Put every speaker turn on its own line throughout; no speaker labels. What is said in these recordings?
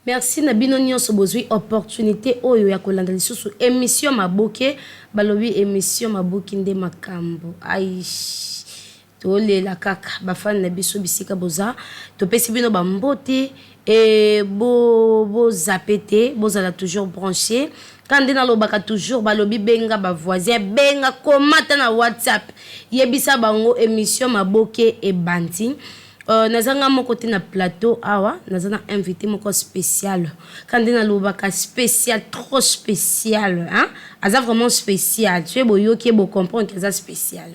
Merci na bino nyonso bozwi opportunité oyo ya kolanda lisusu émission maboke balobi émission maboki nde makambo ai tolela kaka bafani na biso bisika boza topesi bino bambote et bo zapete bozala toujours branché quand nde nalobaka toujours balobi benga bavoisin benga komata na WhatsApp yebisa bango émission maboke e banti. Nazanga moko te na plateau awa nazana invité moko spécial quand na lobaka spécial trop spécial hein aza vraiment spécial tu es boyo qui bo comprendre que ça spécial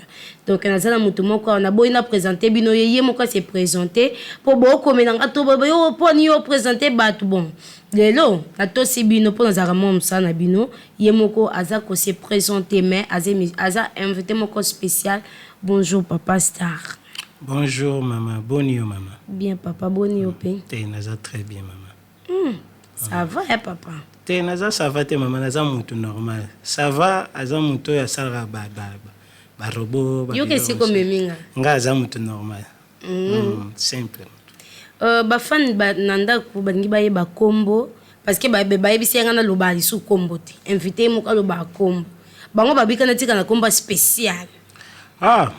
donc nazana mutu moko on a boina présenter bino yeye moko se présenter pour bo komenanga to boyo poni yo présenter batu bon lelo na to si bino pour nazara momsa na bino ye moko aza ko se présenter mais aza invité moko spécial. Bonjour papa star.
Bonjour maman, bonio maman.
Bien papa, bonio pe.
T'es naza très bien maman.
Ça va hein papa.
T'es naza ça va te maman, naza mutu normal. Ça va, aza mutu ya sala ba robot.
Yo que c'est comme minga.
Nga aza mutu normal. Simple.
Ba fan ba nanda ku bangi ba yeba kombo parce que ba yebisi nga na loba lisu kombo te. Invité mo ka loba kombo. Bango ba bika na tika na kombo spécial.
Ah,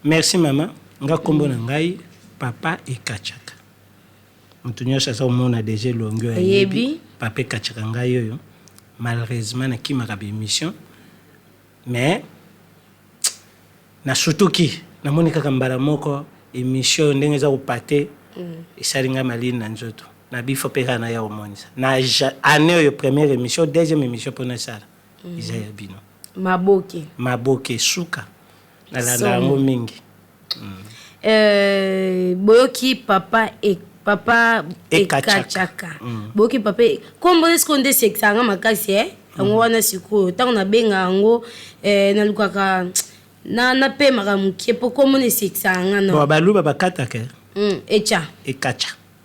merci maman. Nga kombo na ngai papa ekachaka mutu nyonso asa omona déjà longo ya yebi papa ekachaka ngai oyo malheureusement nakimaka bémission mais na sutuki namoni kaka mbala moko émission ndenge eza kopate esali ngai malini na nzoto na bifo mpe kaka na ya omonisa na année oyo première émission deuxième émission mpona esala eza ya bino maboke suka nalanda yango mingi.
Boyoki papa ekachaka boyoki papa kombo esko nde seksanga makasi yango wana sikoyo ntango nabenga yango nalukaka napemaka mokie po kombo ne seksanga na
baluba bakataka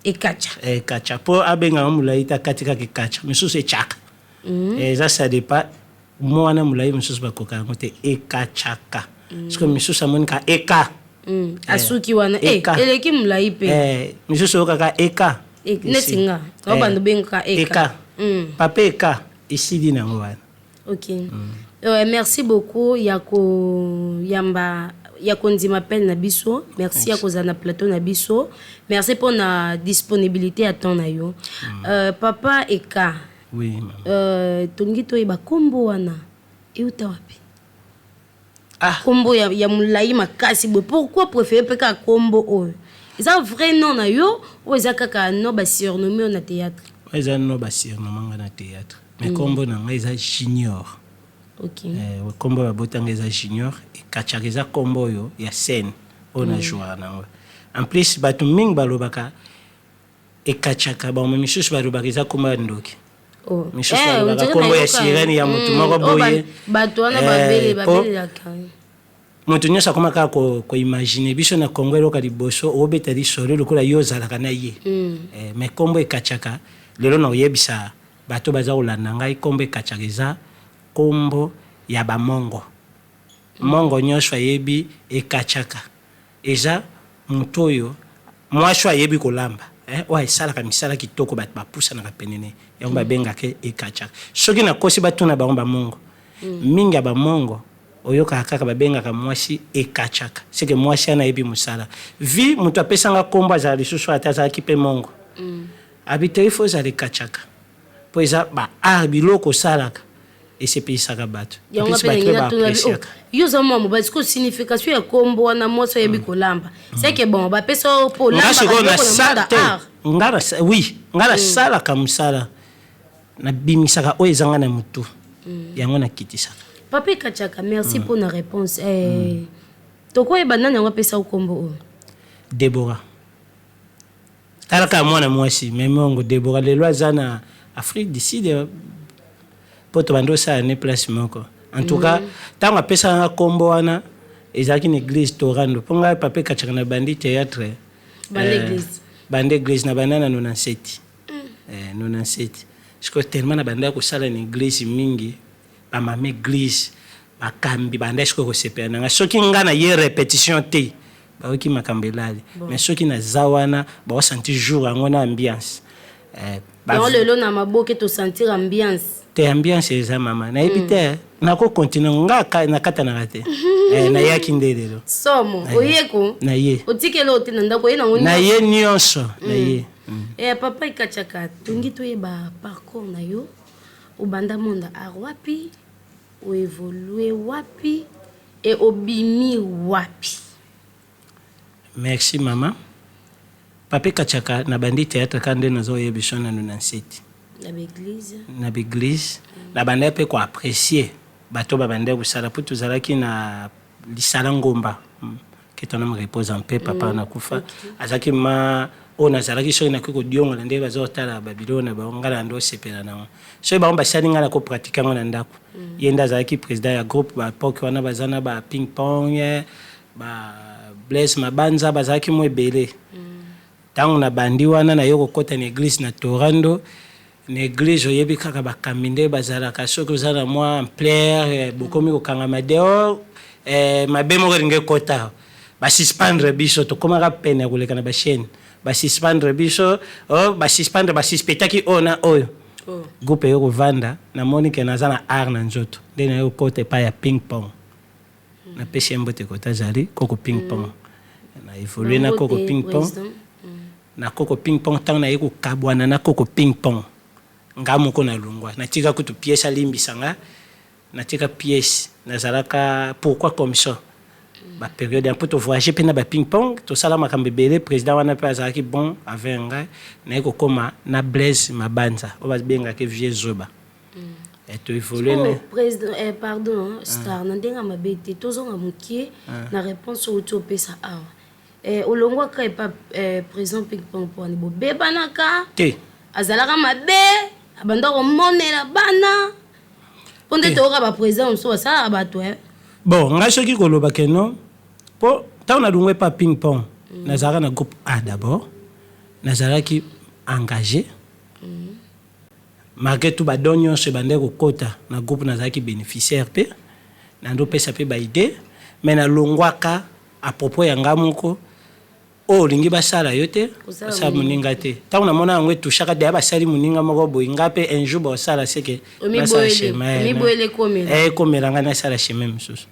ekacha po abenga yango molai takati kaka ekacha misusu echaka eza ça dépend mo wana molai misusu bakoka yango te ekachaka parce que misusu amonika eka
asuki wana eleki mulai pe
misusu kaka eka
netinga bandu benga eka
papa eka isidi nango wana.
OK. Merci beaucoup yako yamba yako ndima pen na biso merci yako za na plateau na biso merci pour na disponibilité à ton na yo. Papa eka
oui maman
tongi to yeba kombo wana euta wapi? Kombo ya mulai makasi bo pourquoi préférer peka kombo oyo eza vrai nom na yo ou eza kaka no ba surnommé na théâtre?
Eza no ba surnommé na théâtre mais kombo na nga eza junior.
OK.
Kombo ba botanga eza junior et kachaka eza kombo yo ya scène ona jouer na en plus batu mingi balobaka e kachaka ba misusu balobaka eza kombo ya ndoki. Misusu balobaka kombo ya sirene ya mutu moko boye
batu wana babele la kai
mutu nyonso akomaka ko imaginer biso na Congo eloka liboso obeta lisolo lokola yo zalaka na ye mais kombo ekachaka lelo na oyebisa bato baza kolanda ngai kombo ekachaka eza kombo ya bamongo mongo nyonso ayebi ekachaka eza mutu oyo mwasho ayebi kolamba oyo esalaka misala kitoko bato bapusanaka penene yango babengaka ekachaka soki nakosi batuna bango bamongo mingi ya bamongo oyoka kaka babengaka mwasi ekachaka seke mwasi anayebi musala vi mutu apesanga kombo azala lisusu ata azalaki mpe mongo abite ifo ozala ekachaka po eza baart biloko osalaka esepesaka bato
yoza mamo basiko signification ya kombo wana mwasi ayebi kolamba seke bon bapesa po lamba
ngana salaka musala nabimisaka oyo ezanga na mutu yango nakitisaka.
Papa Kachaka, merci pour la réponse. Toko e banana nga pesa ukombo.
Deborah. Talaka mwana mwasi, memongo Deborah le loi zana Afrique d'ici de poto bando sa ne place moko. En tout cas, tanga pesa nga kombo wana ezaki une église Torando. Ponga Papa Kachaka na bandi théâtre. Bande église na banana 97. 97. Je crois tellement na banda ko sala une église mingi. Bamame église bakambi bandeshko ko sepena nga soki ngana ye répétition te ba ki makambelali mais soki na zawana ba senti jour ngona ambiance
yango lelo na maboke tosentir ambiance
te ambiance eza mama nayebi te nakokontinue nga nakatanaka te nayaki nde lelo
somo oyeko
naye
otikeli ote na ndako ye nango
naye nyonso naye
papa ikachaka tongi toyeba parcours na yo obanda monde art wapi oevolue wapi e obimi wapi.
Merci mama. Papa Kachaka na bandi théâtre kande nazo yebisho na 97 na l'église na banda pe ko apprécier bato ba banda kusala putu zalaki na lisala ngomba que ton âme repose en paix papa na kufa azaki ma ona zalaki so na ko diongo na ndeba zo tala Babylone ba ngala ndo sepela na so ba sali ngala ko pratiquer ngona ndako yenda zalaki président ya groupe ba poke wana bazana ba ping pong ba Blaise Mabanza bazaki mo ebele tangu na bandi wana na yoko kota na église na Torando na église oyebi kaka bakaminde bazalaka soki ozala mwa ampleur bokomi kokangama dehors mabe moko ringe kota basuspendre biso tokomaka pene ya koleka na bachaine basuspendre biso basuspendre basuspectaki oyo na oyo groupe yo kovanda namoni ke naza na art na nzoto nde na yo kota epai ya ping pong napesi ye mbote kota azali koko ping pong na évolue na koko ping pong na koko ping pong ntango na ye kokabwana na koko ping pong nga moko na lungwa natika kutu pièce alimbisanga natika pièce nazalaka pourquoi comme ça ba période un peu to voyager pe na ba ping pong to sala makambe belé président wana pe azalaki bon avec nga na ye kokoma na Blaise Mabanza o babenga ke vieux zoba et to évoluer
président pardon star na ndenga mabete tozonga mukie na réponse au to pesa awa olongwaka epa président ping pong po ni bo bebanaka
te
azalaka mabe abanda komonela bana ponde toka ba président so asala bato
bon nga soki koloba ke non po tant na dungwe pa ping pong nazalaka na groupe A d'abord nazalaki engagé malgré tout badon nyonso bande kokota na groupe nazalaki bénéficiaire pe na ndo pesa pe ba idée mais na longwaka à propos ya nga moko olingi basala yo te basala moninga te ntango namona yango etushaka deya basali moninga moko boye nga mpe un jour basala seke ekomela nga nasala chemin mosusu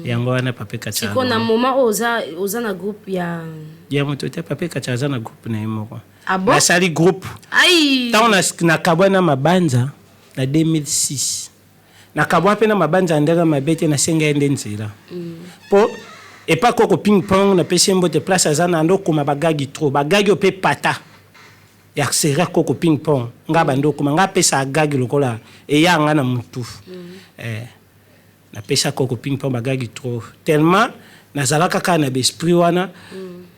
yango wana pape katia
siko na moment oza na groupe
ya moto te pape katia aza na groupe na ye moko nasali groupe ntango nakabwa na Mabanza na 2006 nakabwa mpe na Mabanza ndenge mabe te nasenga ye nde nzela mpo et pas koko ping pong na pesi mbote place azana ndo koma bagagi trop bagagi ope pata ya sera koko ping pong nga bando koma nga pesa agagi lokola e ya nga na mutu na pesa koko ping pong bagagi trop tellement nazalaka ka na esprit wana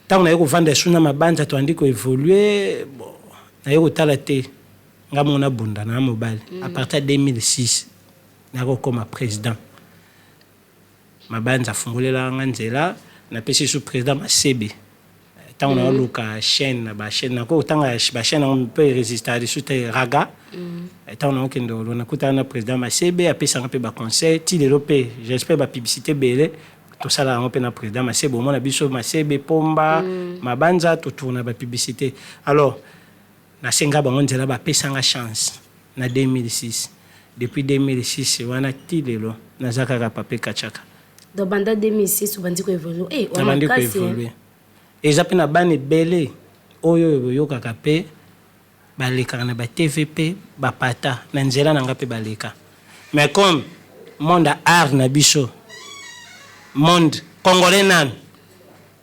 tant na yeko vanda suna Mabanza to andiko évoluer bon na yeko tala te nga mona bunda na mobile à partir de 2006 na ko koma président Mabanza fungulela nga nzela na pesi sous président Masebe tango na luka chaîne ba chaîne na ko tanga ba chaîne on peut résister sous te raga tango na kendo na kuta na président Masebe apesa nga pe ba conseil ti lelo pe j'espère ba publicité belé to sala nga pe na président Masebe mo na biso Masebe pomba Mabanza to tourna ba publicité alors na senga ba nzela ba pesa nga chance na 2006 depuis 2006 wana ti lelo na zakaka pape kachaka
dans banda 2006 bandi ko évoluer
bandi ko évoluer ezape na bane belé oyo yokaka pe baleka na ba TVP ba pata na nzela na ngape baleka mais comme monde art na biso monde congolais nan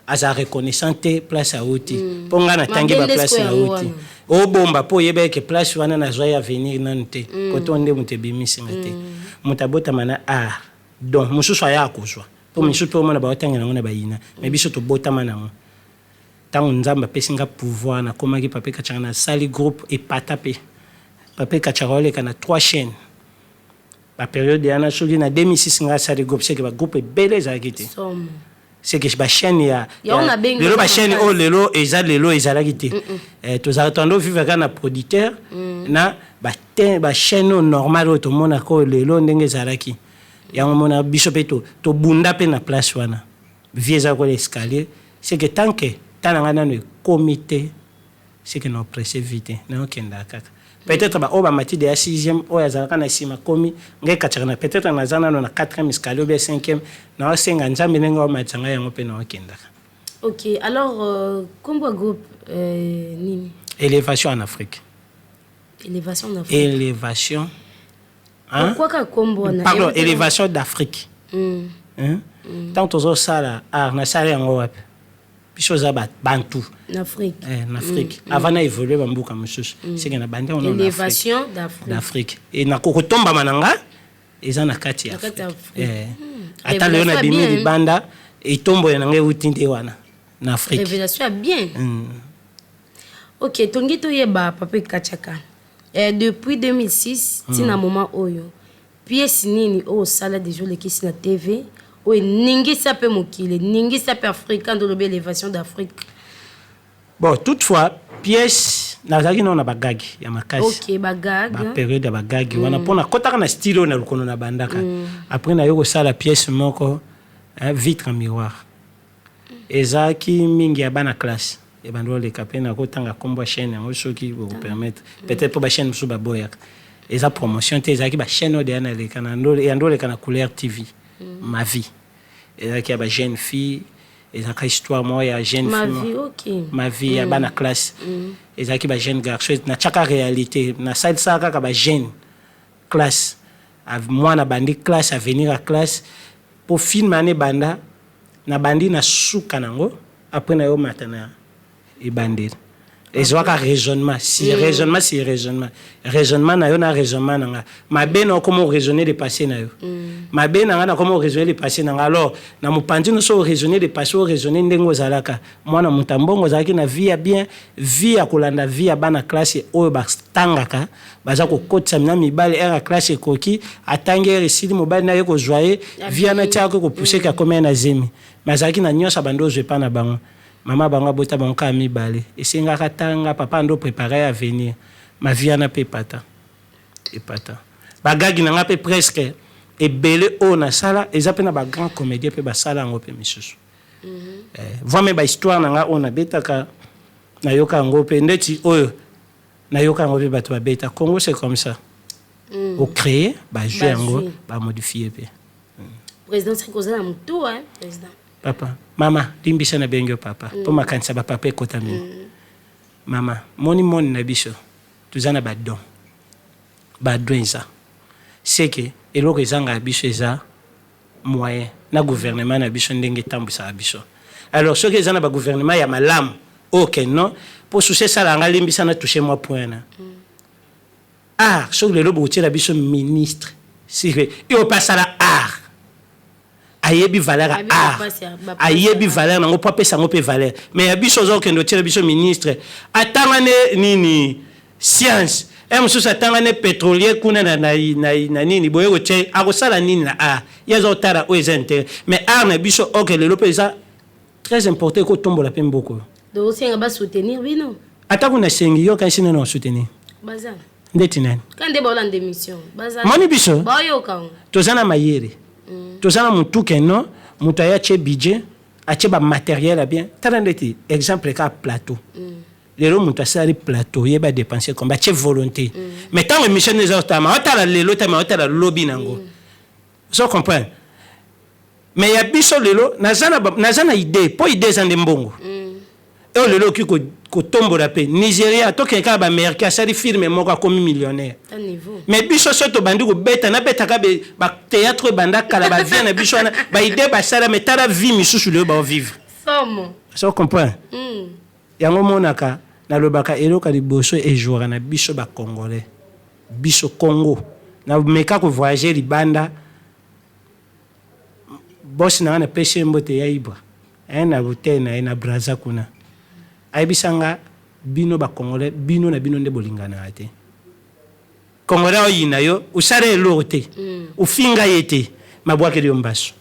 asa reconnaissante place à outi ponga na tangi ba place à outi o bomba po yebe ke place wana na joie avenir nante koto nde mutebimisi ngate mutabota mana art donc mususu aya akozwa po mususu po mona baotangela ngona bayina mais biso to botama nango tango nzamba pesinga pouvoir na komaki pape kachanga na sali groupe et patape pape kachanga oleka na 3 chaînes la période yana soki na 2006 nga sali groupe c'est que ba groupe belé ezalaki te c'est que ba chaîne ya lelo ba chaîne o lelo ezalaki te tozalaka tondo vivre kana producteur na ba chaîne normal o to mona ko lelo ndenge ezalaki yango mona biso pe to bunda pe na place wana vieza ko l'escalier c'est que tant que tananga na comité c'est que nous pressé vite na okenda kaka peut-être ba oba mati de 6e o yazalaka na sima komi ngai kachana peut-être na zana na 4e escalier ou bien 5e na osenga nzambe nenga o matanga yango pe na okenda.
OK, alors combo groupe nini?
Élévation en Afrique.
Élévation en Afrique.
Élévation. Hein?
Pourquoi ka combo na?
Pardon, élévation d'Afrique. Hein? Tant aux sala na sala yango wapi? Bichoza bantu
en Afrique.
En Afrique. Avant na évoluer bambuka mususu. C'est que na bande on
élévation
d'Afrique. Et na kokotomba mananga eza na kati ya Afrique. Ata leo na bimi di banda et tombo ya nanga utinde wana na Afrique.
Révélation bien. OK, tongito yeba papa Kachaka. Depuis 2006, tina moment oyo. Pièce nini o sala de jour lekisi na TV. Oui, ningi sape mokile, ningi sape africain de l'élévation d'Afrique. Bon,
toutefois, pièce nazaki non na bagagi ya makasi.
OK, bagag.
Ba période ya bagagi wana pona kotaka na stylo na lukono na bandaka. Après na yoko sala pièce moko vitre en miroir. Ezaki mingi ya bana classe. Et bando le kapena kotanga kombo chaîne ngo soki vous permettre. Peut-être pour ba chaîne musu ba boyak. Eza promotion te ezaki ba chaîne de na le kana ndole kana couleur TV. Ma vie. Et là, il y a une jeune fille, et là, histoire, moi, il y a une jeune fille.
Ma vie, OK.
Ma vie, il y a une classe. Et là, il y a une jeune garçon. Il y a chaque réalité. Il y a une jeune classe. Moi, na bandi classe, à venir à classe. Pour filmer, banda, na bandi na souka nango. Après, na yo matana, et bandi. Et je vois qu'un raisonnement, si raisonnement, c'est raisonnement. Raisonnement, na yo na raisonnement nanga. Ma ben na comment raisonner le passé na yo. Ma ben na comment raisonner le passé nanga. Alors, na mupandi no so raisonner le passé, o raisonner ndengo zalaka. Moi na mutambongo zalaki na vie ya bien, vie ya kolanda vie ya bana classe oyo ba tangaka, baza ko kotsa mina mibale era classe koki, atange resili mobile na yo ko joyer, vie na tia ko pousser ka comme na zemi. Mazaki na nyosa bando je pa na bango. Maman banga bota banka mi balé et singa katanga papa ndo préparer à venir ma vie na pe pata et pata bagagi na pe presque et belé o na sala ezape na ba grand comédien pe ba sala ngo pe misusu vraiment ba histoire na on a betaka na yoka ngo pe ndeti oyo na yoka ngo pe bato ba beta Congo c'est comme ça au créer ba jouer ngo ba modifier pe
président c'est cause na mutu hein président
papa mama limbisa na bengo papa po makanisa ba papa ekota mini mama moni na biso tuzana badon eza c'est que eloko ezanga biso eza moyen na gouvernement na biso ndenge tambisa biso alors ce que ezana ba gouvernement ya malam OK non pour soucier ça la limbisa na toucher moi point ce que le lobo tira biso ministre si et au passe à la art ayebi valeur art ayebi valeur nango pa pesa ngo pe valeur mais ya biso zo kendo tire biso ministre atangane nini science mususu atangane pétrolier kuna na nini boye ko tche akosala nini na art yezo tara o ezente mais art na biso OK lelo pesa très important ko tombola pe mboko
donc c'est ba soutenir bino
atako na sengi yo kasi na soutenir
bazana
ndeti nani
quand de bola d'émission bazana
moni biso
bayo ka
tozana mayere tozana mutu keno mutu ya che budget ache ba matériel bien talendeti exemple ka plateau lelo mutu asali plateau yeba dépenser comme ba che volonté mais tant émission les autres ma otala lelo tama otala lobby nango so comprendre mais ya biso lelo nazana idée po idée zande mbongo et lelo ki ko tombola pe Nigeria to ke ka ba américain asali film moko comme millionnaire mais biso soto bandi ko beta na beta ka ba théâtre banda kala ba vie na biso na ba idée ba sala metala vie misusu le ba vivre
somo
so comprendre yango monaka na lobaka eloka liboso e jouera na biso ba congolais biso Congo na meka ko voyager libanda boss na pêcher mbote ya ibra na butena na braza kuna aibisanga bino ba congolais bino na bino nde bolingana ate congolais oyina yo usare lote ufinga yete mabwake lyo mbaso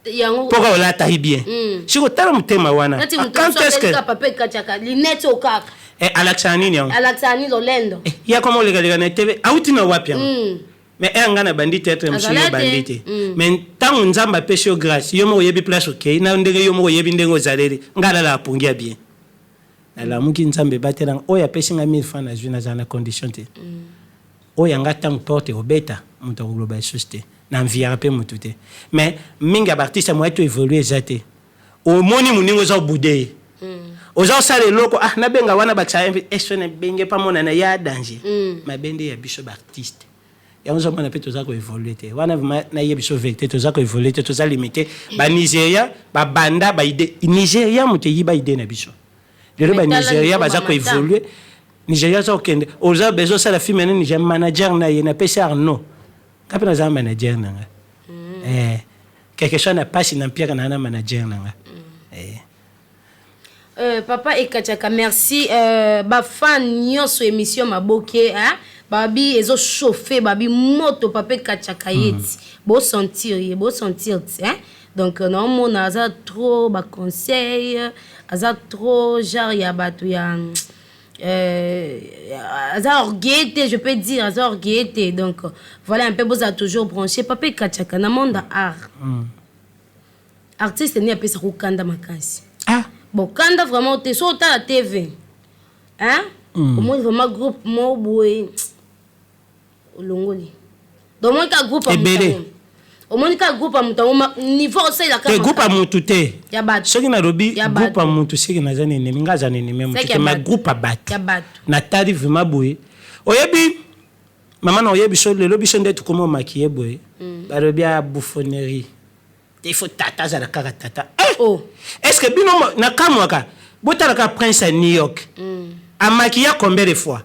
yango
poka olata bien siko tala mutema wana
quand est-ce que papa Kachaka linette au kaka
Alaxani yango
Alaxani Lolendo
ya comme le na TV auti na wapi yango mais ngana bandite être monsieur bandite mais tant nzamba pêche grâce yo mo yebi place OK na ndenge yo mo yebi ndengo zaleli ngala la pungia bien nalamuki nzambe ebatela oyo apesi nga 1000 francs nazwi naza na condition te oyo yanga ntango porte obeta moto akoloba lisusu te na enviara mpe motu te mais mingi ya baartiste moya to évolue eza te omoni moningo oza obude ye oza osala eloko nabenga wana bakisa eso nabenge mpa monana ya danger mabende ya biso baartiste yango ozomona mpe toza koévolue te wana nayebi biso vérité toza koévolue te toza limité banigeria babanda baide nigeria moto eyiba ide na biso lelo banigeria baza koévolue nigeria aza kokende oza bezo osala filme ene nigeria manager na ye napesi arno ngape naza manager na nga quelque chose na pasi na mpiaka na manager na nga
papa Ekachaka merci bafan nyonso émission maboke babi ezo chauffer babi moto papa Ekachaka yeti bo sentir donc non aza trop ba conseil aza trop genre ya bato ya aza orgueillé je peux dire aza orgueillé donc voilà un peu beau a toujours branché papa Ekachaka na monde art artiste ni apesa kokanda makasi bon kanda vraiment te so ta la TV au moins vraiment groupe mo boy olongoli donc moi ka groupe au moins ka groupe amutango niveau ça la
ka groupe amutu te
ya bato
soki na robi groupe amutu siki na zane ne minga zane ne même que ma groupe abat na tari vraiment boy oyebi maman na oyebi so le lobi so ndetu komo makiye boy ba robi a bouffonnerie il faut tata za la kaka tata est-ce que bino na kamwaka botala ka prince à New York a maquillé combien de fois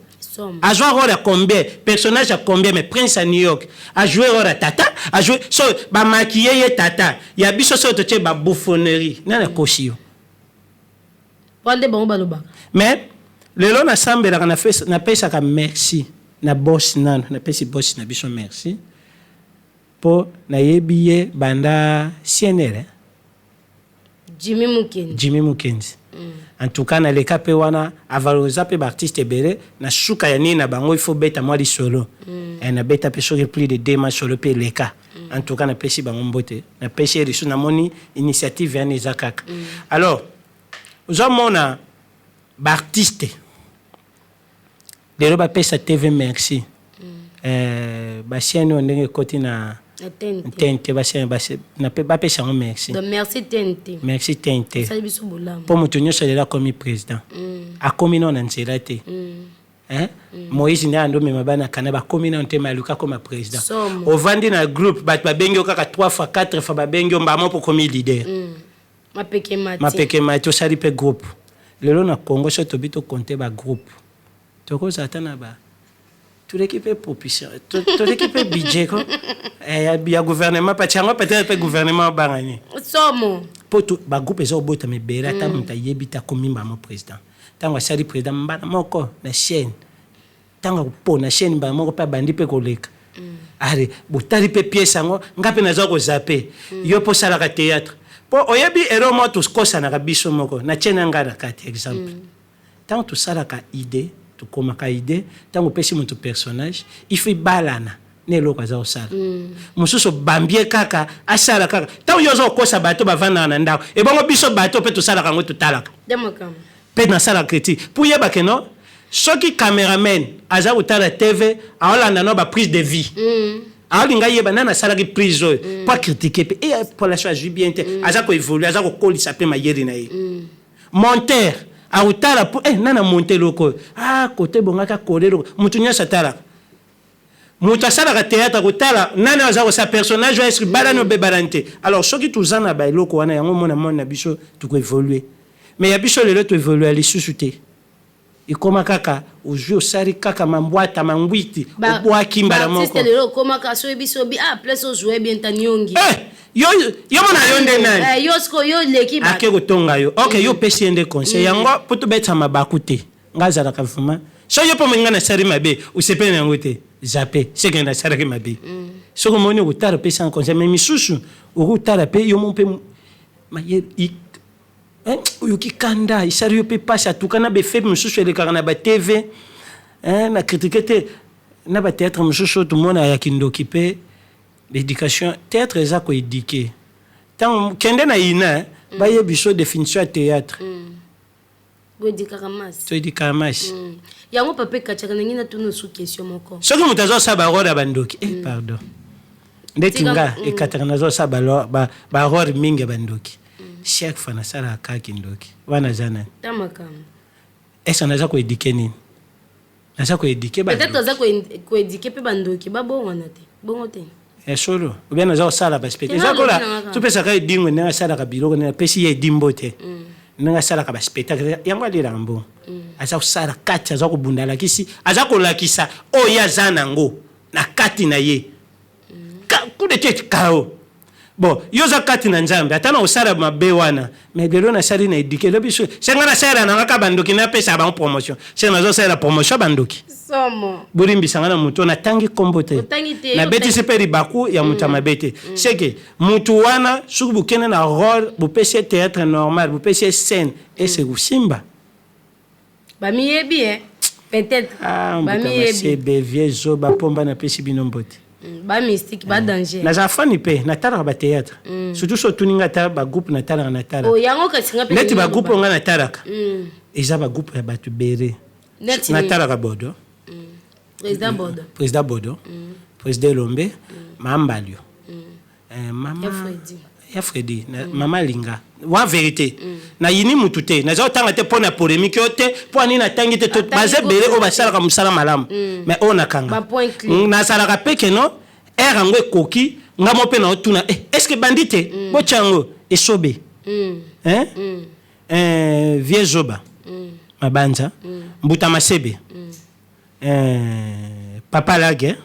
a joué rôle à combien personnage à combien mais prince à New York a joué rôle à tata a joué so ba maquillé ye tata ya biso so to ba bouffonnerie na koshio
wande bon baloba
mais lelo na sambela na face na pesa ka merci na boss nan na pesi boss na biso merci po na yebiye banda CNL
Jimmy
Mukenzi en tout cas na leka pe wana avaloriser pe artiste bere na suka ya nini na bango il faut beta moi li solo na beta pe sur plus de 2 mois solo pe leka en tout cas na pesi bango mbote na pesi risu na moni initiative ya neza kaka alors ozomona ba artiste lelo ba pesa TV merci ba sienne ondenge koti na Tente ba pesa ngo merci.
Donc merci Tente.
Merci Tente.
Ça biso bolam.
Pour mutu nyoso lela komi président. A komi non na nzela te. Moïse ndi ando mema bana kana ba komi na ntema luka comme président. Ovandi na groupe ba bengi kaka 3 fois 4 fois ba bengi mbamo pour komi leader. Mapeke mati o sali pe groupe. Lelo na Congo so to bito compter ba groupe. Toko zatana ba tout l'équipe est propice tout l'équipe est budget quoi il y a gouvernement pas tiango peut-être gouvernement bangani
somo
pour tout ba groupe ezo bota me bera ta muta yebita komimba mo président tango sali président mbana moko na chaîne tango po na chaîne ba moko pa bandi pe koleka allez botali pe pièce ngo ngape nazo ko zapper yo po sala ka théâtre po oyebi ero mo tous kosa na biso moko na chaîne ngara ka exemple tango tout sala ka idée comme ka idée tant pesi mon personnage il faut balana ne loko za osala mususu bambie kaka asala kaka tant yozo kosa bato bavanda na ndako e bongo biso bato pe to sala kango to talaka
demakam
pe na sala critique pour yeba que non soki cameraman aza utala TV aolanda no ba prise de vie alinga yeba nana sala ki prise pas critiquer et pour la chose bien aza ko évoluer aza ko kolisa pe mayeri na ye monteur a utala pour nana monter loko côté bongaka kolelo mutu nyasa tala mutu sala ka théâtre utala nana aza ko sa personnage va être balano be balante alors soki tuzana ba loko wana yango mona mona biso tu ko évoluer mais ya biso lelo tu évoluer ali susute et koma kaka ojo sari kaka mambwata mambwiti obwa kimbala moko
artiste lelo koma ka so biso bi plus o jouer bien tanyongi
yo mona yonde nani
yo sko yo l'équipe
ake kotonga yo okay yo pesi ende conseil yango poto betsa mabakute ngazala ka vuma so yo pomenga na sari mabe usepene yango te zape seke na sari mabe so ko moni utara pesi en conseil mais misusu utara pe yo mon pe maye oyo kikanda isari yo pe passa tukana be fait misusu ele kana ba TV na critiquer te na ba théâtre misusu tout monde ya kindoki pe l'éducation théâtre eza ko éduquer tant kende na ina ba yebiso définition théâtre
boedikaka masi
toedikaka masi
yango papa ekatiaka nangi natuna su question moko
soki moto azosala barole ya bandoki pardon ndeti nga ekataka nazosala barole mingi ya bandoki chaque fois nasalaka kaki ndoki wana aza nani
ta makambo
ese naza koedike nini naza koedike
peut-être aza koedike mpe bandoki babongwana te bongo te
solo obien naza kosala baspectacle eza kola topesaka edingwe ndenge asalaka biloko ndenge apesi ye edimbo te ndenge asalaka baspectacle yango alelaka mbongo aza kosala kati aza kobunda alakisi aza kolakisa oyo aza nango na kati na ye kude te kao bon yo oza kati na nzambe ata na kosala mabe wana mais lelo nasali na edike lobi so senga nasalela nanga ka bandoki napesa bango promotion senga nazosalela promotion bandoki
somo
bolimbisanga na moto natangi kombo te nabetisi mpe libaku ya moto ya mabe te seke motu wana soki bokende na role bopesi ye théâtre normal bopesi ye scène ese kosimba
bamiyebi peut-être
bamiyebi vie zoba pomba napesi bino mbote
bamystique badanger
naza fani mpe natalaka bathéâtre surtout so otuninga ata bagroupe natalaka neti bagroupe onga natalaka eza bagroupe ya bato bere natalaka bodo président bodo président elombe mambalio ya fredi mama linga wa vérité nayini mutu te naza otanga te mpo na polémique oyo te mpo ani natangi te baza ebele oyo basalaka mosala malamu mais oyo nakanga nasalaka mpe keno ere yango ekoki nga mo mpe na otuna est ce que bandi te botya yango esobe vie zoba mabanza mbuta masebe papa lage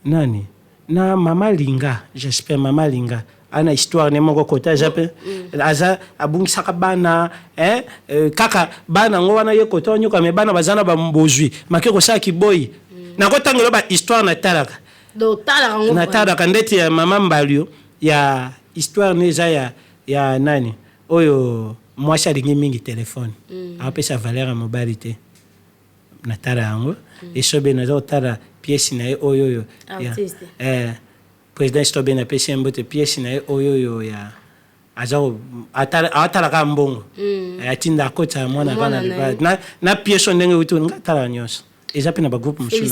nani na mama linga j'espère mama linga ana histoire ne moko kota jape aza abungisaka bana kaka bana ngo wana ye kota nyoka me bana bazana ba mbozwi make ko saki boy na ko tangelo ba histoire na talaka
do talaka ngo
na talaka ndeti ya mama mbalio ya histoire neza ya nani oyo mwasi alingi mingi telefone apesa valeur ya mobali te na tala yango esobe naza otala pièce na ye oyo président stobe na pesi mbote pièce na ye oyo ya azao atalaka mbongo atinda akota mwana bana libala na pièce ndenge utu ngatala nyonso eza pe na ba groupe musu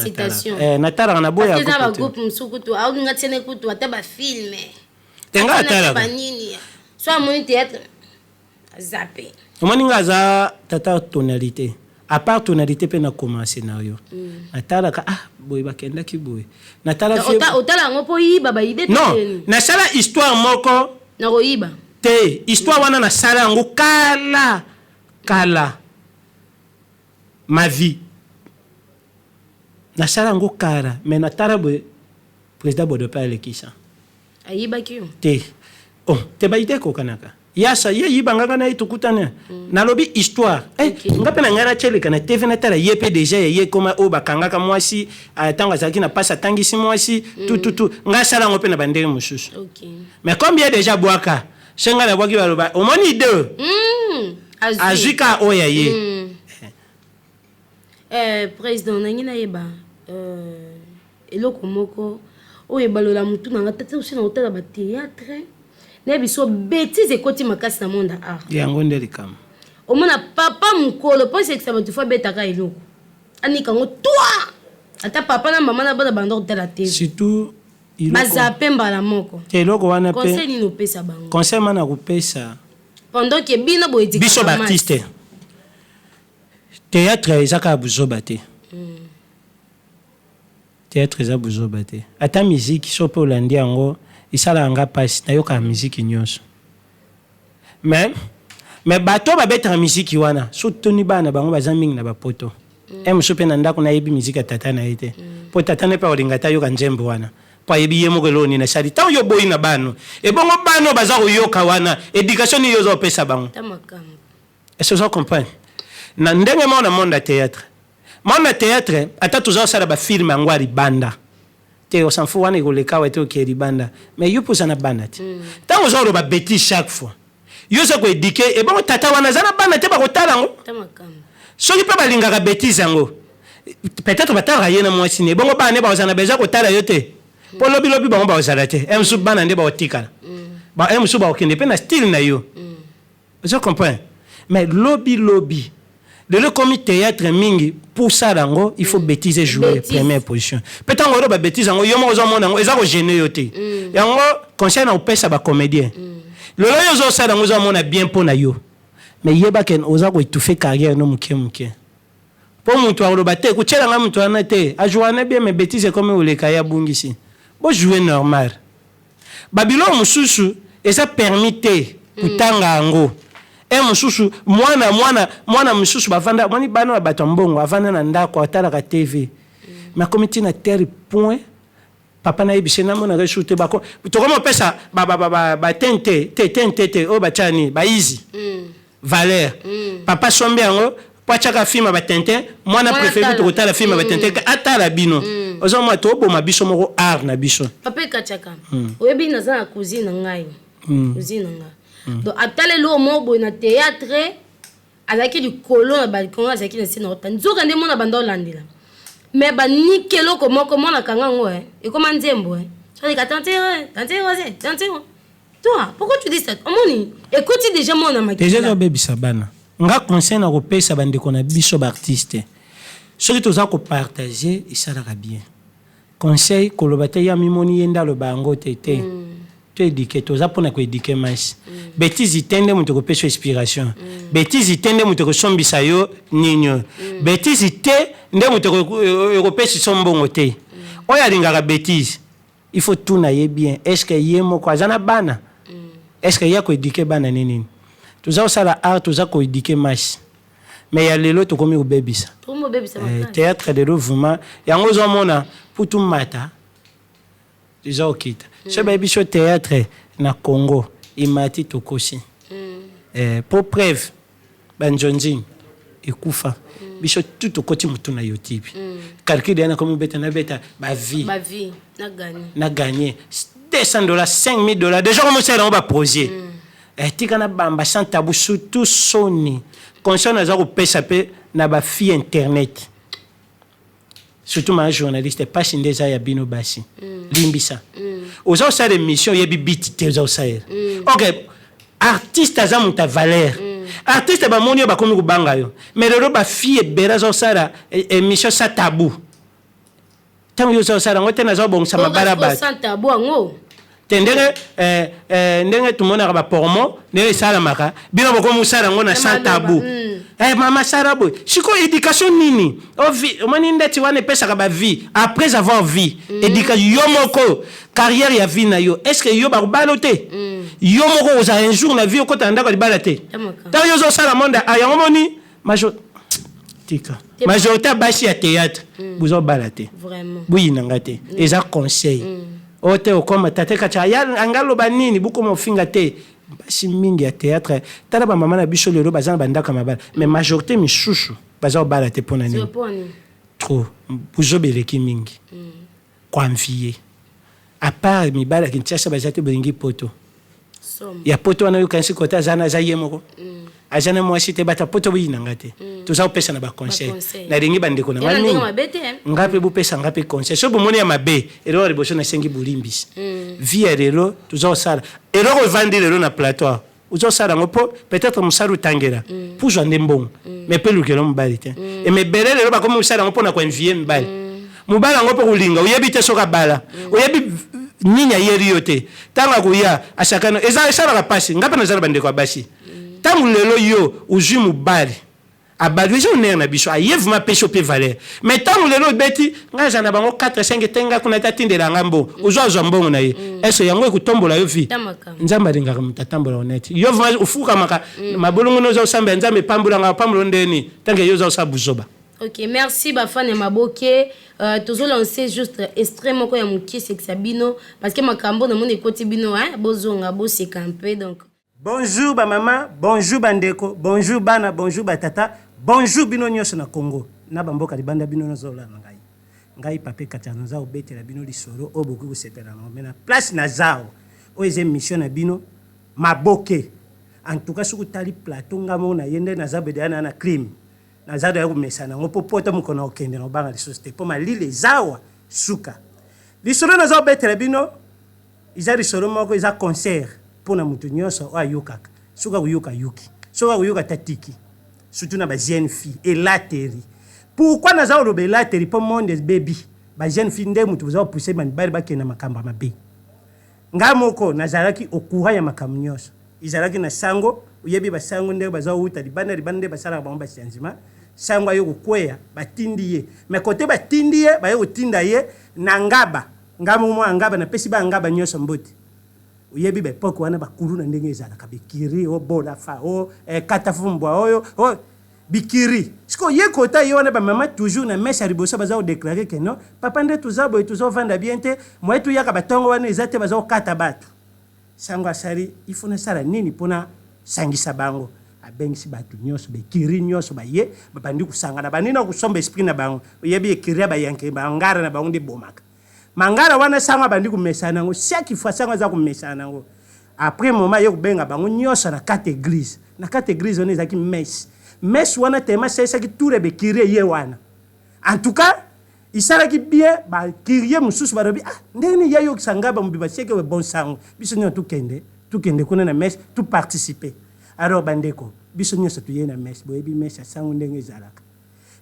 na tala na boya
ko ba groupe musu kutu au ngatene kutu ata ba film
tenga atala
ba nini so amoni théâtre zappé
omoni ngaza tata tonalité à part tonalité pe na commencer scénario natalaka boy bakendaki boy natalaka
otala ngo po yiba ba idée
non na sala histoire moko
na ko yiba
te histoire wana na sala ngo kala ma vie na sala ngo kara mais natala boy président bodo pa lekisa
ayiba ki
te te ba idée ko kanaka yasa ye yibanga na itukutana nalobi histoire ngape na ngara cheleka na TV na tala ye pe déjà ye koma o bakanga ka mwasi atanga zaki na passa tangisi mwasi tout ngasala ngope na bandere mususu mais combien déjà boaka senga na boaki baloba o moni deux azika oya ye
président nangina yeba eloko moko o yebalola mutu na ngata tse na hôtel ba théâtre nebiso bêtise ekoti makasi na monde art
yango nde likama
omona papa mukolo pense que ça va te faire betaka eloko anika ngo toi ata papa na mama na bana banda hôtel TV
surtout
bazape mbala moko
eloko wana pe
conseil ni pesa bango
conseil mana kupesa
pendant que bina boedika
biso baptiste théâtre ezaka buzoba te théâtre eza buzoba te ata musique so pe olandi yango isala anga pasi nayoka musique nyonso mais bato babetaka musique wana so toni bana bango baza mingi na bapoto mosu mpe na ndako nayebi musique ya tata na ye te mpo tata ne mpe olinga ta yoka nzembo wana mpo ayebi ye moko eloni na sali ntango yo boyi na bano ebongo bano baza koyoka wana éducation nini yo oza kopesa bango est-ce que oza comprendre na ndenge moko na monde ya théâtre ata toza kosala bafilme yango ya libanda te osanfu wana ekoleka wa te oke libanda mais yo poza na bana te ntango oza koloba bêtise chaque fois yo oza koédike ebongo tata wana aza na bana te bakotala yango soki mpe balingaka bêtise yango peut-être batalaka ye na mwasi ne ebongo bana nde bakozala na besoin kotala yo te mpo lobilobi bango bakozala te mosusu bana nde bakotikala mosusu bakokende mpe na style na yo oza comprendre mais lobby lelo comme théâtre mingi pour ça dango il faut bêtiser jouer première position peut-être on ba bêtise ngo yomo zo mona ngo eza ko gêner yote yango conseil na opesa ba comédien lelo yo zo ça dango zo mona bien pona yo mais yeba ken oza ko étouffer carrière no muke pour mutu aloba te ko tshela nga mutu ana te a jouer bien mais bêtise comme o le kaya bungisi bo jouer normal babilo mususu eza permis kutanga ngo mususu mwana mususu bavanda mani bana ba bato mbongo avanda na ndako atala ka TV ma comité na terre point papa na ibise na mona reshute bako to comme pesa ba tente o ba chani ba easy valeur papa sombe yango pachaka filma ba tente mwana préféré to kotala filma ba tente atala bino ozo mo to boma biso moko art na biso
papa kachaka oyebi na za cousine ngai cousine ngai donc atale lo mo na théâtre azaki du colo na balcon azaki na sina otani nzoka nde mona bando landela mais ba nikelo comment na kanga ngo et comment nzembo ça dit tante toi pourquoi tu dis ça omoni écoute déjà mona makila
déjà bébé sabana nga conseil na ko pesa bande ko na biso ba artiste soki toza ko partager isalaka bien conseil ko lobate ya mimoni yenda lo bango tete éduquer toza pona ko éduquer mas bêtise itende muto ko pesa inspiration bêtise itende muto ko sombisa yo ninyo bêtise ite nde muto ko pesa sombongo te oya lingaka bêtise il faut tout na ye bien est-ce que yemo ko azana bana est-ce que ya ko éduquer bana nini toza osala art toza ko éduquer mas mais ya lelo to komi obebisa théâtre de l'ouvement yango zo mona putu mata déjà okita ce baby show théâtre na Congo imati tokosi pour preuve banjonjin ekufa biso tout okoti mutu na YouTube calcul yana comme beta na beta ba vie na gagner $200 $5,000 déjà comme ça on va projet tika na bamba sans tabou surtout Sony concernant za ko pesa pe na ba fille internet surtout ma journaliste pas chindeza ya bino basi limbisa oza ça l'émission yebi beat te oza ça OK artiste za muta valeur artiste ba monio ba komi ko banga yo mais lelo ba fille bera za ça émission sa tabou tango yo za ça ngote na za bon sa mabara ba
sans tabou ngo
tendenge ndenge tumona ba pormo ne sala maka bino boko musala ngona sans tabou mama sarabo siko éducation nini o mani ndeti wane pesa ka ba vie après avoir vie éducation yo moko carrière ya vie na yo est-ce que yo ba balote yo moko oza un jour na vie okota ndako libalate ta yo zo sala monde ayango moni majorité bashi ya théâtre buzo balate
vraiment
buyi nangate eza conseil ote okoma tateka cha ya angalo banini buko mofinga te basi mingi ya théâtre tala ba mama na biso lelo bazana bandaka mabala mais majorité misusu baza obala te pona nini trop buzobeleki mingi kwa mvier à part mibala kinchasa bazate bolingi poto ya poto wana yokansi kota zana za yemoko azana mwasi te bata poto buyinanga te toza opesa na ba conseil na ringi bandeko na ngani ngape bupesa ngape conseil so bomoni ya mabe ero riboso na sengi bulimbisi via lelo toza osala ero ko vandi lelo na plateau uzo osala ngopo peut-être musaru tangera pour joindre mbongo mais pe lukelo mbali te et me belele lelo ba komo usala ngopo na ko envier mbali mubala ngopo kulinga uyebite soka bala uyebi ninya yeri yote tanga kuya asakano eza sala ka pasi ngapa na zala bandeko abasi tangu lelo yo uzwi mubali abadwe jo ner na biso ayevu ma pesho pe valeur mais tangu lelo beti ngaza na bango 4 5 tenga kuna tatindela ngambo uzwa mbongo na ye eso yango ekutombola yo vi nzamba linga mutatambola honnête yo ufuka maka mabolongo no zo samba nzambe pambula nga pambulo ndeni tange yo zo sabuzoba.
OK, merci Bafane Maboke. Toujours lancé juste extrêmement quoi ya muki c'est Sabino parce que makambo na mon ekoti bino bozonga bo se camper donc.
Bonjour ba maman, bonjour bandeko, bonjour bana, bonjour batata, bonjour bino nyonso na Congo. Na bamboka libanda bino nozola ngai. Ngai pape katano za obetela bino lisoro oboku ko sepela na mena place na zao. O eze mission na bino Maboke. En tout cas suku tali plateau ngamo na yende na zabede na crime. Na zado ya kumesana ngopo poto mukona okende na banga lisoste po malile zawa suka. Lisoro na za obetela bino iza lisoro moko iza concert. Pona mutu nyonso ayukaka suka kuyuka yuki
so oyoka tatiki surtout na ba jeune fille elateri pourquoi naza oloba elateri po monde baby ba jeune fille nde mutu za pousser man bari bakena makamba mabe nga moko nazalaki okura ya makambo nyonso izalaki na sango uyebi basango nde baza uta libanda nde basala ba basianzima sango ayo kokwea batindi ye mais côté batindi ye bayo kotinda ye na ngaba ngamo mo ngaba na pesi ba ngaba nyonso mbote uyebi be poko wana bakuru na ndenge ezalaka bikiri o bola fa o katafumbwa oyo o bikiri siko ye kota ye wana ba mama toujours na messe riboso baza o déclarer que non papa nde tuzabo tuzo vanda bien te mwetu yaka batongo wana ezate baza o kata batu sango asari ifuna sala nini pona sangisa bango abengisi batu nyonso bekiri nyonso baye babandi kusangana banina kusomba esprit na bango uyebi ekiri ba yanke bangara na bango ndi bomaka mangara wana sanga bandi kumesana ngo chaque fois sanga za kumesana ngo après moment yo kubenga bango nyonso na carte église on ezaki messe wana tema sesa ki toure be kire ye wana en tout cas isara ki bien ba kiriye mususu ba robi ndeni ya yo kisanga ba mbiba seke we bon sango biso nyo tukende kuna na messe tout participer alors bandeko biso nyo sa tuye na messe boyebi messe sango ndenge zalaka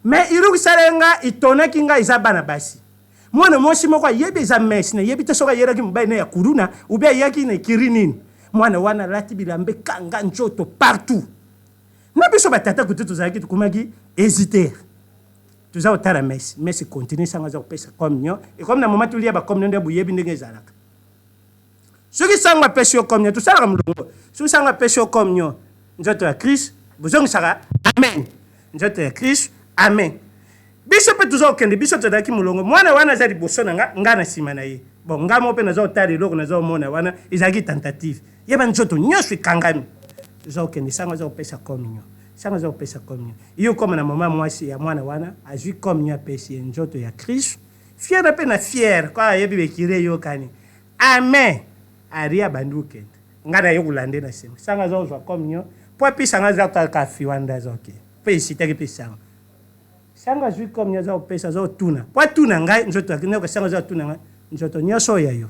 mais iru kisarenga itona kinga izabana basi mwana mosi moko yebi za messe na yebi tesoka yeraki mbaye na ya kuruna ubia yaki na kirinini mwana wana lati bilambe kanga njoto partout na biso batata kutu tuzaki tukumaki hésiter tuza otala messe continue sanga za kopesa communion et comme na moment tulia ba communion de buyebi ndenge ezalaka soki sanga pesa communion tusala mulongo soki sanga pesa communion njoto ya Christ bozongi saka amen njoto ya Christ amen biso pe tuza okende biso tadaki mulongo mwana wana za liboso na nga na sima na ye bon nga mo pe naza otala eloko naza omona wana ezalaki tentative yeba njoto nyonso ekangami tuza okende sanga za kopesa communion sanga za kopesa communion iyo koma na mama mwasi ya mwana wana azwi communion apesi ye njoto ya Christ fier pe na fier kwa yebi bekire yo kani amen aria bandu okende nga na yo kulande na sima sanga za ozwa communion po api sanga za kaka fiwanda za oke pe isitaki pe sanga zwi communion za opesa za otuna po atuna ngai njoto akine ko sanga za otuna ngai njoto nyoso ya yo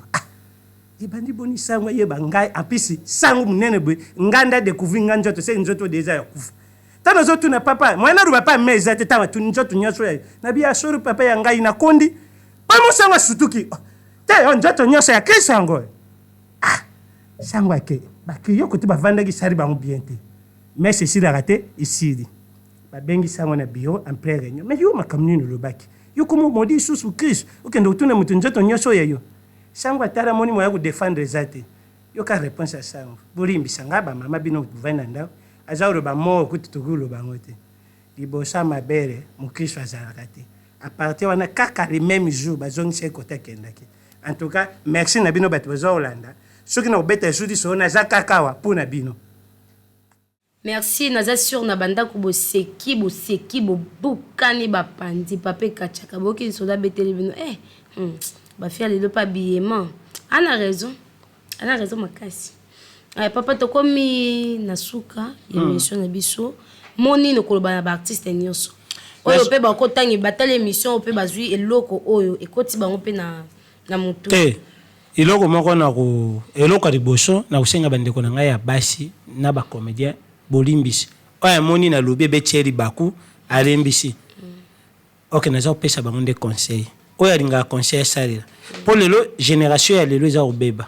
ibandi boni sango yeba ngai apisi sango munene bwe nganda découvrir nga njoto se njoto deja ya kufa tano zotu na papa mwana ruba pa meza te tama tu njoto nyoso ya na bia soro papa ya ngai na kondi pa mo sango sutuki te njoto nyoso ya Kristo sango ake baki yo kuti bavanda ki sari bango bien te mais c'est sira raté ici babengi sango na bio en plein réunion mais yo makamni no lobaki yo komo modi susu Kristo okende utuna mutu njoto nyoso ya yo sango atara moni mo ya ku défendre zate yo ka réponse à sango bolimbi sanga ba mama bino kuvana ndao azauro ba mo kuti tugulo bango te libosa mabere mu Kristo azalaka te à partir wana kaka le même jour bazongi se kota kendaki en tout cas merci na bino bato bazo Holanda soki na obeta judi so na zakakawa pona bino.
Merci naza sur na banda ko boseki bokani bapandi pape kachaka boki soda beteli bino ba faire le pas billement ana raison makasi papa to komi nasuka émission na biso moni no koloba na ba artiste nyonso oyo pe ba ko tangi batale émission pe bazui eloko oyo ekoti bango pe na mutu
iloko moko na ko eloko riboso na kusenga bandeko na ngai ya basi na ba comédien bolimbisi oya moni na lobi betcheri baku alembisi OK naza opesa bango nde conseil oya ringa conseil salira pour lelo génération ya lelo za obeba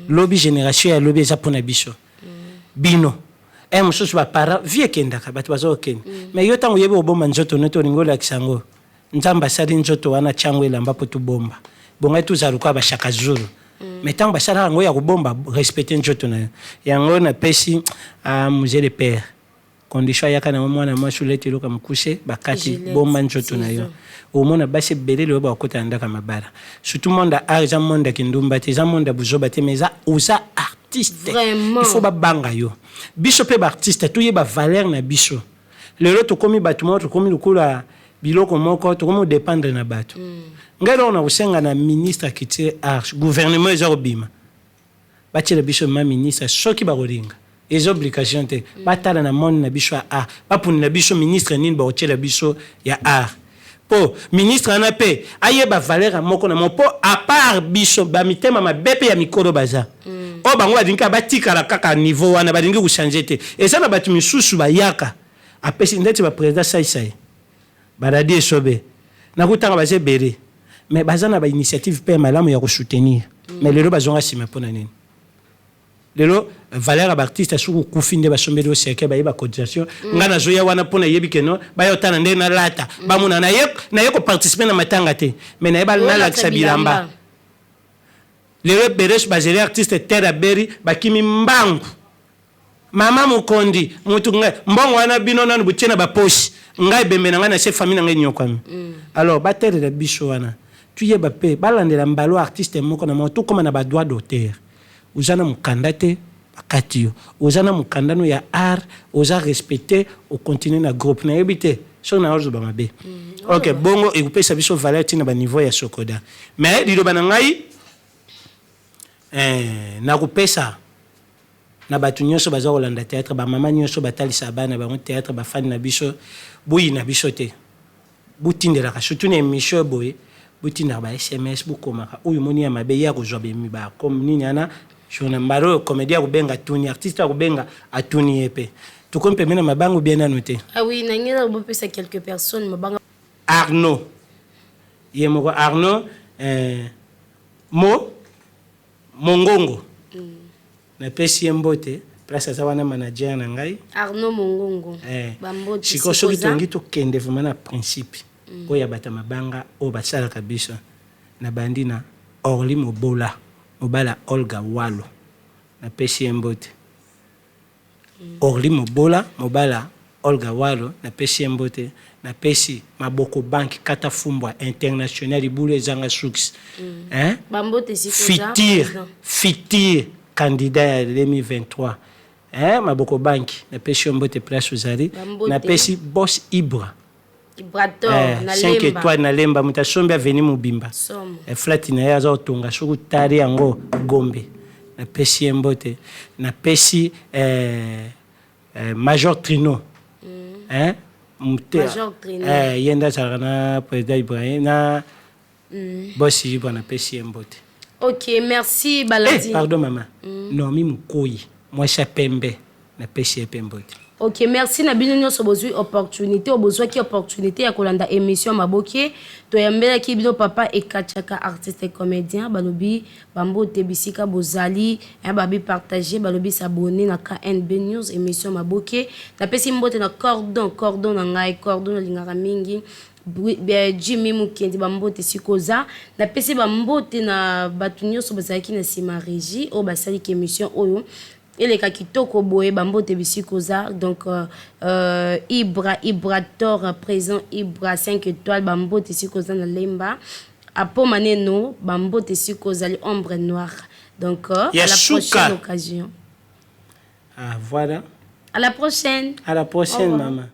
lobi génération ya lobi za pona biso bino mususu ba para vie kendaka batu bazo okende mais yo tango yebe obomba njoto neto ringola kisango nzamba sali njoto wana chango elamba po tubomba bonga tuzaruka ba shaka zulu mais tango basala ngo ya kubomba respecter njoto na yango na pesi musée de père condition ya kana mwana mwashu lete loka mkushe bakati bomba njoto na yo omona basi belele oba okota ndaka mabara surtout monde art monde kindumba te za monde buzoba te mais za oza artiste
vraiment
il faut ba banga yo biso pe ba artiste to yeba valeur na biso lelo to komi batuma to komi lukula biloko moko to komi dépendre na bato ngalo na usenga na ministre kitire art gouvernement za obima batile biso ma ministre soki ba rolinga les obligations te batala na monde na biso a bapuni na biso ministre nini ba otela biso ya art po ministre ana pe ayeba valeur moko na mo po à part biso ba mitema mabepe ya mikoro baza o bango badingi batikala kaka niveau wana badingi kuchanger te eza na bato misusu bayaka apesi ndeti baprésident saisai baradi esobe nakutanga baze bere mais baza na bainitiative mpe malamu ya kosoutenir mais lelo bazonga nsima mpona nini lelo valeur ya baartiste asuku kufi nde basombeli oseke bayeba cotisation nga nazoya wana mpona yebi keno bayotana nde nalata bamona naye koparticipe na matanga te mais naye nalakisa bilamba lelo bereso bazeli artiste terre aberi bakimi mbangu mama mokondi mutu ngai mbongo wana bino nanu butie na baposi ngai bembe na ngai na se famille na ngai nyokwami alors baterela biso wana tuyeba mpe balandela mbalo artiste moko na moto koma na badroit d'auteur oza na mokanda te bakati yo oza na mokanda no ya art oza respecté ocontinue na groupe nayebi te soki na ozoba mabe ok bongo ekopesa biso valeur ntina baniveau ya sokoda mais liloba na ngai nakopesa na bato nyonso baza kolanda théâtre bamama nyonso batalisa bana bango théâtre bafani na biso boyina biso te botindelaka surtout na émission boye botindaka ba sms bokomaka oyo moni ya mabe ya kozwa bemi comme nini ana jona mbaro comédien kobenga tuni artiste akobenga atuni yepe tukomi pembeni na mabango bien nanu te
ah oui nangena bopesa quelques personnes mabanga
Arnaud ye moko Arnaud Mongongo na pesi mbote place aza wana manager na ngai
Arnaud Mongongo
bambote siko soki tongi tokende vraiment na principe oya bata mabanga o basalaka biso na bandi na Orly Mobola mobala Olga Walo na pesi mbote Orly Mobola mobala Olga Walo na pesi mbote na pesi maboko banki kata fumbwa international ibule zanga suks
bambote siko
fitir candidat ya 2023 maboko banki na pesi mbote place uzali na pesi boss Ibra
na
5 étoiles na lemba mutasombe aveni mubimba flat na ya za otonga soku tari yango gombe na pesi mbote na pesi Major Trino yenda zalaka président Ibrahim na boss Ibra na pesi mbote.
Ok, merci Baladi.
Pardon maman. Nomi Mukoyi, moi chapembe na pesi mbote.
Ok, merci na bino nyonso bozwi opportunité obozwa ki opportunité ya kolanda émission maboke to yambela ki bino papa ekachaka artiste et comédien balobi bambote bisika bozali babi partager balobi s'abonner na KNB News émission maboke na pesi mbote na cordon na ngai cordon lingara mingi Jimmy Mukendi bambote sikoza na pesi bambote na batu nyonso bazalaki na sima régie o basali ki émission oyo eleka kitoko boye bambote bisikoza donc Ibra Tor présent Ibra 5 étoiles bambote sikoza na lemba apo maneno bambote sikoza les ombre noire donc à la prochaine occasion
voilà
à la prochaine
maman.